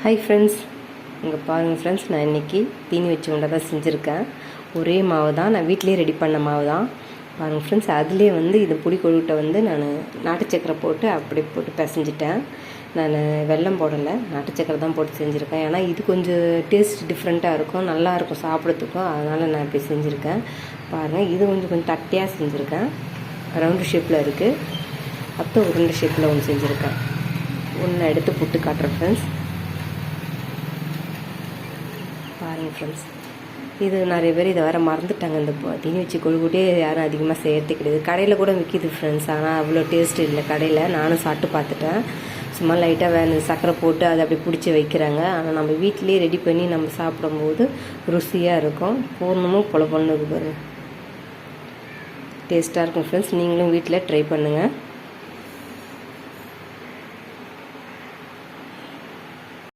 Hi friends, இங்கே பாருங்கள் friends, நான் இன்றைக்கி தீனி வச்சு உண்டை தான் செஞ்சுருக்கேன். ஒரே மாவு தான், நான் வீட்டிலே ரெடி பண்ண மாவு தான். பாருங்கள் ஃப்ரெண்ட்ஸ், அதுலேயே இது பொடி கொழுக்கட்டை நான் நாட்டு சக்கரை போட்டு அப்படி போட்டு பிசைஞ்சிட்டேன். நான் வெல்லம் போடலை, நாட்டு சக்கரை தான் போட்டு செஞ்சுருக்கேன். ஏன்னா இது கொஞ்சம் டேஸ்ட் டிஃப்ரெண்ட்டாக இருக்கும், நல்லாயிருக்கும் சாப்பிட்றதுக்கும். அதனால் நான் இப்படி செஞ்சுருக்கேன். பாருங்கள், இது கொஞ்சம் தட்டையாக செஞ்சுருக்கேன். ரவுண்டு ஷேப்பில் இருக்குது. அப்புறம் உருண்டை ஷேப்பில் ஒன்று செஞ்சுருக்கேன். ஒன்று எடுத்து புட்டு காட்டுறேன் ஃப்ரெண்ட்ஸ். பாருங்கள் ஃப்ரெண்ட்ஸ், இது நிறைய பேர் இதை வேறு மறந்துட்டாங்க. இந்த தீனி வச்சு கொழுக்கட்டையே யாரும் அதிகமாக செய்யறதே கிடையாது. கடையில் கூட விற்கிது ஃப்ரெண்ட்ஸ், ஆனால் அவ்வளோ டேஸ்ட் இல்லை கடையில். நானும் சாப்பிட்டு பார்த்துட்டேன். சும்மா லைட்டாக சர்க்கரை போட்டு அதை அப்படி பிடிச்சி வைக்கிறாங்க. ஆனால் நம்ம வீட்டிலேயே ரெடி பண்ணி நம்ம சாப்பிடும்போது ருசியாக இருக்கும். பூர்ணமும் பொல பொலன்னு இருக்கு பாருங்கள், டேஸ்ட்டாக இருக்கும் ஃப்ரெண்ட்ஸ். நீங்களும் வீட்டில் ட்ரை பண்ணுங்கள்.